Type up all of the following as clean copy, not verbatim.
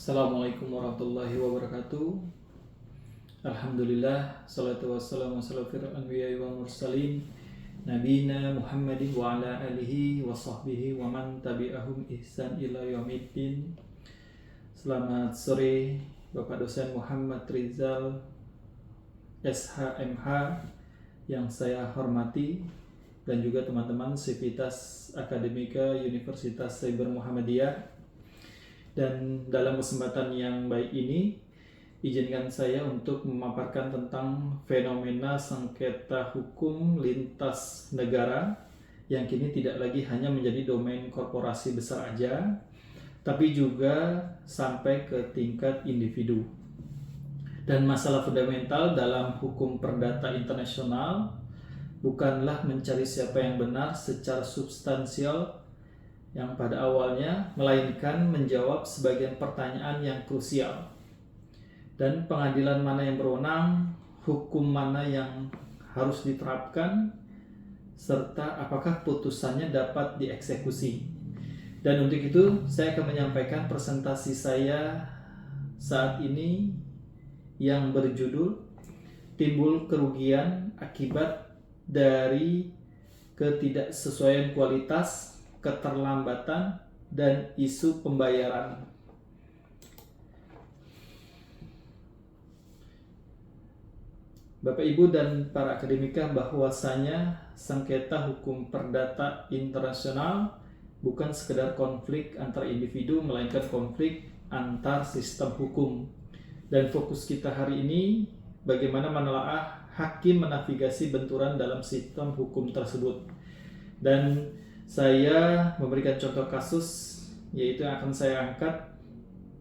Assalamualaikum warahmatullahi wabarakatuh. Alhamdulillah, salatu wassalamu ala firul anbiya'i wa mursalin nabina Muhammadin wa ala alihi wa sahbihi wa man tabi'ahum ihsan ila yaumiddin. Selamat sore Bapak dosen Muhammad Rizal SHMH yang saya hormati, dan juga teman-teman Sivitas Akademika Universitas Cyber Muhammadiyah. Dan dalam kesempatan yang baik ini, izinkan saya untuk memaparkan tentang fenomena sengketa hukum lintas negara yang kini tidak lagi hanya menjadi domain korporasi besar aja, tapi juga sampai ke tingkat individu. Dan masalah fundamental dalam hukum perdata internasional bukanlah mencari siapa yang benar secara substansial yang pada awalnya, melainkan menjawab sebagian pertanyaan yang krusial. Dan pengadilan mana yang berwenang, hukum mana yang harus diterapkan, serta apakah putusannya dapat dieksekusi. Dan untuk itu, saya akan menyampaikan presentasi saya saat ini yang berjudul Timbul Kerugian Akibat dari Ketidaksesuaian Kualitas, Keterlambatan, dan Isu Pembayaran. Bapak, Ibu, dan para akademika, bahwasanya sengketa hukum perdata internasional bukan sekedar konflik antar individu, melainkan konflik antar sistem hukum. Dan fokus kita hari ini bagaimana menelaah hakim menavigasi benturan dalam sistem hukum tersebut. Dan saya memberikan contoh kasus, yaitu yang akan saya angkat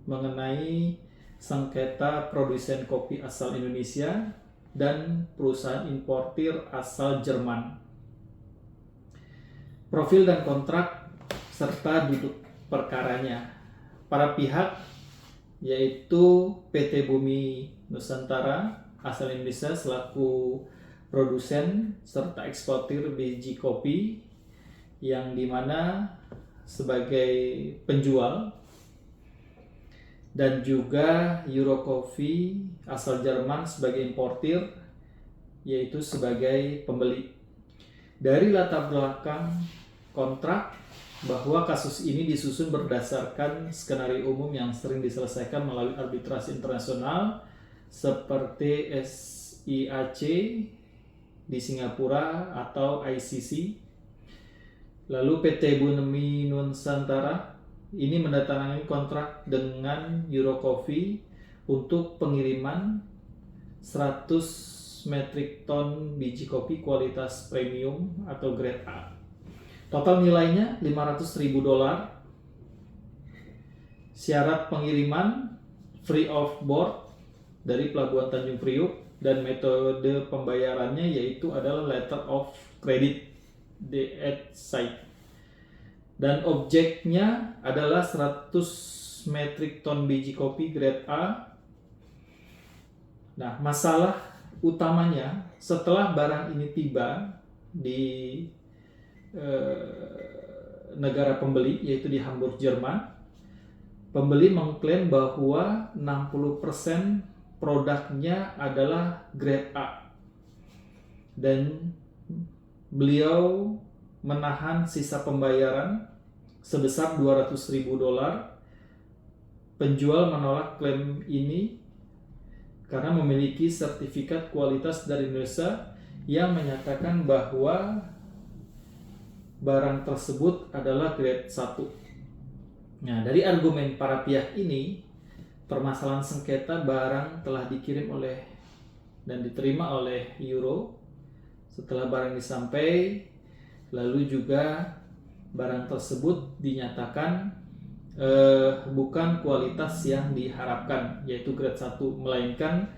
mengenai sengketa produsen kopi asal Indonesia dan perusahaan importir asal Jerman. Profil dan kontrak serta duduk perkaranya. Para pihak yaitu PT Bumi Nusantara asal Indonesia selaku produsen serta eksportir biji kopi, yang dimana sebagai penjual, dan juga Eurocoffee asal Jerman sebagai importir, yaitu sebagai pembeli. Dari latar belakang kontrak, bahwa kasus ini disusun berdasarkan skenario umum yang sering diselesaikan melalui arbitrasi internasional seperti SIAC di Singapura atau ICC. Lalu PT Bumi Nusantara ini menandatangani kontrak dengan Eurocoffee untuk pengiriman 100 metrik ton biji kopi kualitas premium atau grade A. Total nilainya $500.000. Syarat pengiriman free of board dari Pelabuhan Tanjung Priuk, dan metode pembayarannya yaitu adalah letter of credit site. Dan objeknya adalah 100 metrik ton biji kopi grade A. Nah, masalah utamanya setelah barang ini tiba di negara pembeli, yaitu di Hamburg, Jerman, pembeli mengklaim bahwa 60% produknya adalah grade A. Dan beliau menahan sisa pembayaran sebesar $200.000. Penjual menolak klaim ini karena memiliki sertifikat kualitas dari Indonesia yang menyatakan bahwa barang tersebut adalah grade 1. Nah, dari argumen para pihak ini, permasalahan sengketa barang telah dikirim oleh dan diterima oleh Euro. Setelah barang disampai, lalu juga barang tersebut dinyatakan bukan kualitas yang diharapkan, yaitu grade 1, melainkan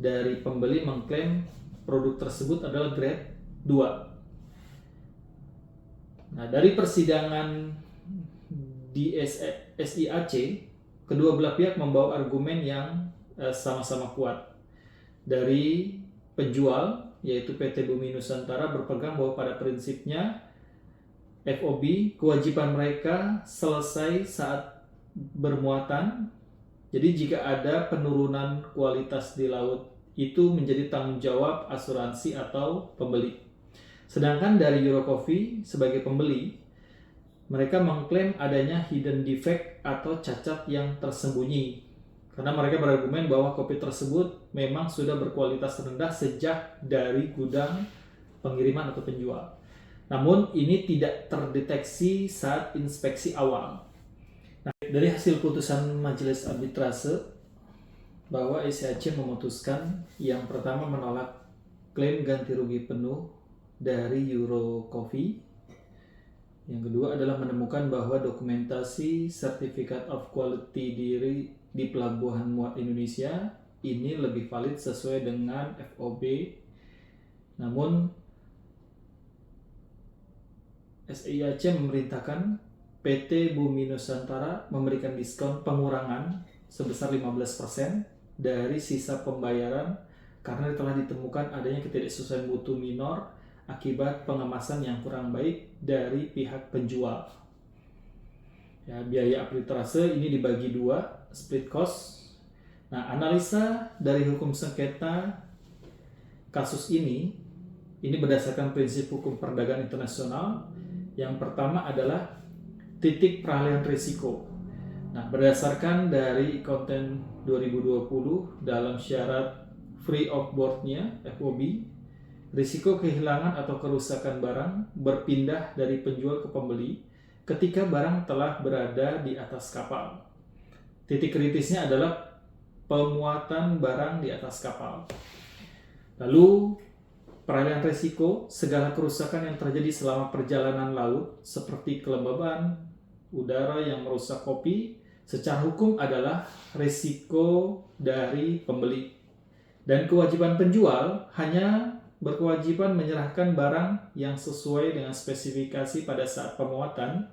dari pembeli mengklaim produk tersebut adalah grade 2. Nah, dari persidangan di SIAC, kedua belah pihak membawa argumen yang sama-sama kuat. Dari penjual, yaitu PT Bumi Nusantara, berpegang bahwa pada prinsipnya FOB kewajiban mereka selesai saat bermuatan Jadi jika ada penurunan kualitas di laut, itu menjadi tanggung jawab asuransi atau pembeli. Sedangkan dari Eurocoffee sebagai pembeli, mereka mengklaim adanya hidden defect atau cacat yang tersembunyi. Karena mereka berargumen bahwa kopi tersebut memang sudah berkualitas rendah sejak dari gudang pengiriman atau penjual. Namun ini tidak terdeteksi saat inspeksi awal. Nah, dari hasil putusan majelis arbitrase bahwa SCAC memutuskan yang pertama menolak klaim ganti rugi penuh dari Eurocoffee. Yang kedua adalah menemukan bahwa dokumentasi Certificate of Quality di Pelabuhan Muat Indonesia ini lebih valid sesuai dengan FOB. Namun SIAC memerintahkan PT Bumi Nusantara memberikan diskon pengurangan sebesar 15% dari sisa pembayaran karena telah ditemukan adanya ketidaksesuaian mutu minor akibat pengemasan yang kurang baik dari pihak penjual. Ya, biaya arbitrase ini dibagi dua, split cost. Nah, analisa dari hukum sengketa kasus ini berdasarkan prinsip hukum perdagangan internasional. Yang pertama adalah titik peralihan risiko. Nah, berdasarkan dari konten 2020 dalam syarat free of board-nya FOB, risiko kehilangan atau kerusakan barang berpindah dari penjual ke pembeli ketika barang telah berada di atas kapal. Titik kritisnya adalah pemuatan barang di atas kapal. Lalu, peralihan risiko, segala kerusakan yang terjadi selama perjalanan laut seperti kelembaban udara yang merusak kopi, secara hukum adalah risiko dari pembeli. Dan kewajiban penjual hanya berkewajiban menyerahkan barang yang sesuai dengan spesifikasi pada saat pemuatan,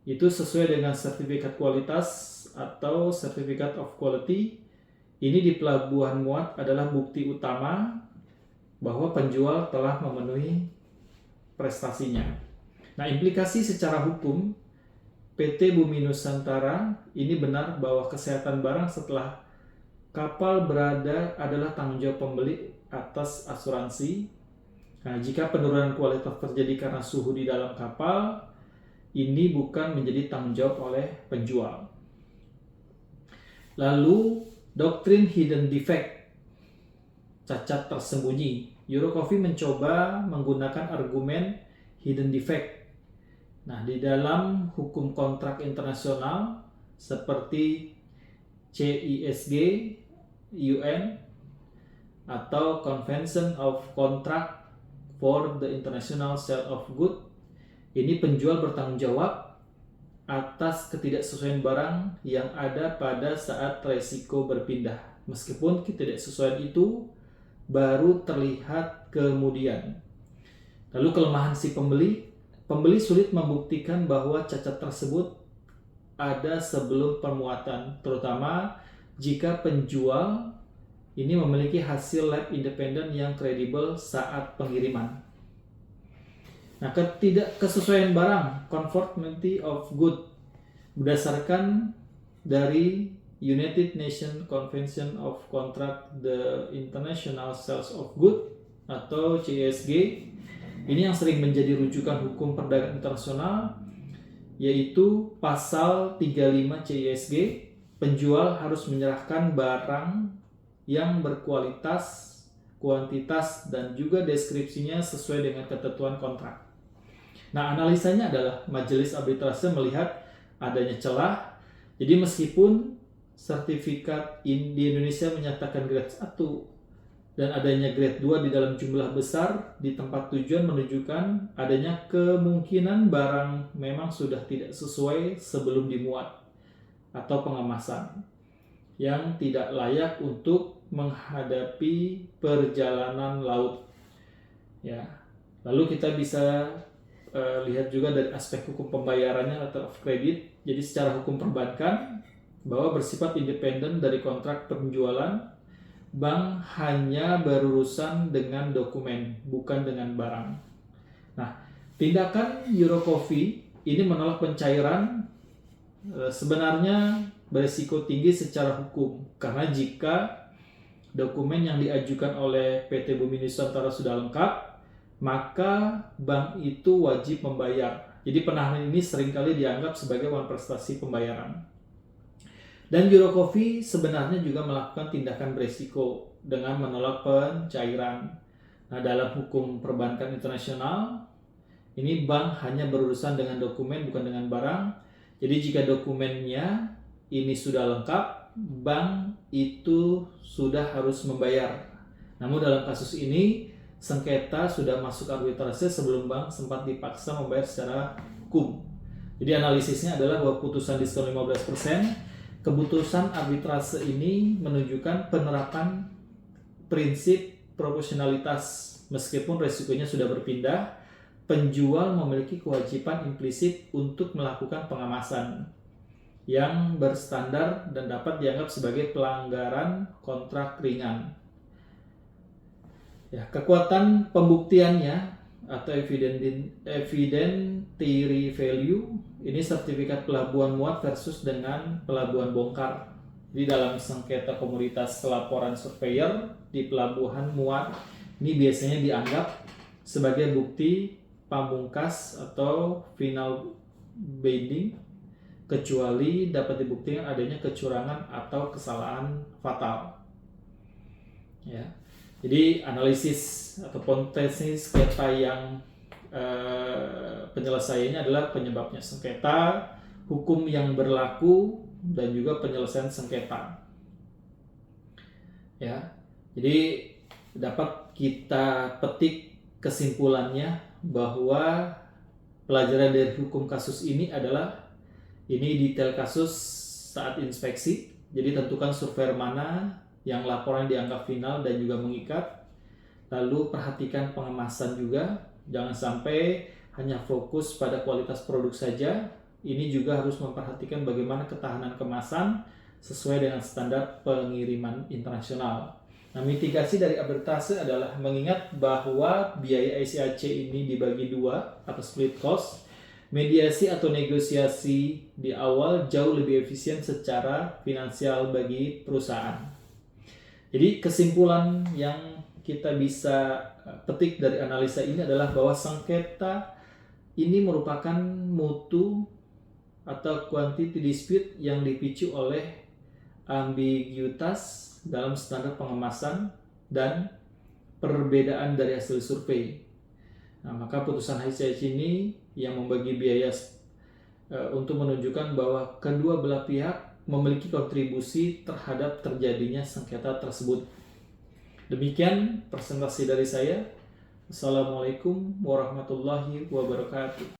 itu sesuai dengan sertifikat kualitas atau Certificate of Quality. Ini di Pelabuhan Muat adalah bukti utama bahwa penjual telah memenuhi prestasinya. Nah, implikasi secara hukum, PT Bumi Nusantara ini benar bahwa kesehatan barang setelah kapal berada adalah tanggung jawab pembeli atas asuransi. Nah, jika penurunan kualitas terjadi karena suhu di dalam kapal, ini bukan menjadi tanggung jawab oleh penjual. Lalu, doktrin hidden defect, cacat tersembunyi. Eurocoffee mencoba menggunakan argumen hidden defect. Nah, di dalam hukum kontrak internasional seperti CISG, UN, atau Convention of Contract for the International Sale of Goods, ini penjual bertanggung jawab atas ketidaksesuaian barang yang ada pada saat resiko berpindah, meskipun ketidaksesuaian itu baru terlihat kemudian. Lalu kelemahan si pembeli sulit membuktikan bahwa cacat tersebut ada sebelum permuatan, terutama jika penjual ini memiliki hasil lab independen yang kredibel saat pengiriman. Nah, ketidaksesuaian barang, conformity of good, berdasarkan dari United Nations Convention of Contract the International Sales of Goods atau CISG, ini yang sering menjadi rujukan hukum perdagangan internasional, yaitu pasal 35 CISG, penjual harus menyerahkan barang yang berkualitas, kuantitas, dan juga deskripsinya sesuai dengan ketentuan kontrak. Nah, analisanya adalah majelis arbitrase melihat adanya celah. Jadi meskipun sertifikat di Indonesia menyatakan grade 1 dan adanya grade 2 di dalam jumlah besar di tempat tujuan menunjukkan adanya kemungkinan barang memang sudah tidak sesuai sebelum dimuat atau pengemasan yang tidak layak untuk menghadapi perjalanan laut. Ya, lalu kita bisa lihat juga dari aspek hukum pembayarannya letter of credit. Jadi secara hukum perbankan bahwa bersifat independen dari kontrak penjualan, bank hanya berurusan dengan dokumen, bukan dengan barang. Nah, tindakan Eurocoffee ini menolak pencairan sebenarnya berisiko tinggi secara hukum, karena jika dokumen yang diajukan oleh PT Bumi Nusantara sudah lengkap, maka bank itu wajib membayar. Jadi penahanan ini seringkali dianggap sebagai manifestasi pembayaran. Dan Eurocoffee sebenarnya juga melakukan tindakan berisiko dengan menolak pencairan. Nah, dalam hukum perbankan internasional, ini bank hanya berurusan dengan dokumen, bukan dengan barang. Jadi jika dokumennya ini sudah lengkap, bank itu sudah harus membayar. Namun dalam kasus ini, sengketa sudah masuk arbitrase sebelum bank sempat dipaksa membayar secara hukum. Jadi analisisnya adalah bahwa putusan diskon 15%, keputusan arbitrase ini menunjukkan penerapan prinsip proporsionalitas. Meskipun resikonya sudah berpindah, penjual memiliki kewajiban implisit untuk melakukan pengemasan yang berstandar dan dapat dianggap sebagai pelanggaran kontrak ringan. Ya, kekuatan pembuktiannya atau evidentiary value ini sertifikat pelabuhan muat versus dengan pelabuhan bongkar. Di dalam sengketa komoditas pelaporan surveyor di pelabuhan muat ini biasanya dianggap sebagai bukti pamungkas atau final binding, kecuali dapat dibuktikan adanya kecurangan atau kesalahan fatal. Ya. Jadi analisis atau potensi sengketa yang penyelesaiannya adalah penyebabnya sengketa, hukum yang berlaku, dan juga penyelesaian sengketa. Ya, jadi dapat kita petik kesimpulannya bahwa pelajaran dari hukum kasus ini adalah ini detail kasus saat inspeksi. Jadi tentukan surveyor mana yang laporan dianggap final dan juga mengikat. Lalu perhatikan pengemasan juga. Jangan sampai hanya fokus pada kualitas produk saja. Ini juga harus memperhatikan bagaimana ketahanan kemasan sesuai dengan standar pengiriman internasional. Nah, mitigasi dari arbitrase adalah mengingat bahwa biaya ICAC ini dibagi dua atau split cost. Mediasi atau negosiasi di awal jauh lebih efisien secara finansial bagi perusahaan. Jadi kesimpulan yang kita bisa petik dari analisa ini adalah bahwa sengketa ini merupakan mutu atau quantity dispute yang dipicu oleh ambiguitas dalam standar pengemasan dan perbedaan dari hasil survei. Nah, maka putusan ICAC ini yang membagi biaya untuk menunjukkan bahwa kedua belah pihak memiliki kontribusi terhadap terjadinya sengketa tersebut. Demikian presentasi dari saya. Assalamualaikum warahmatullahi wabarakatuh.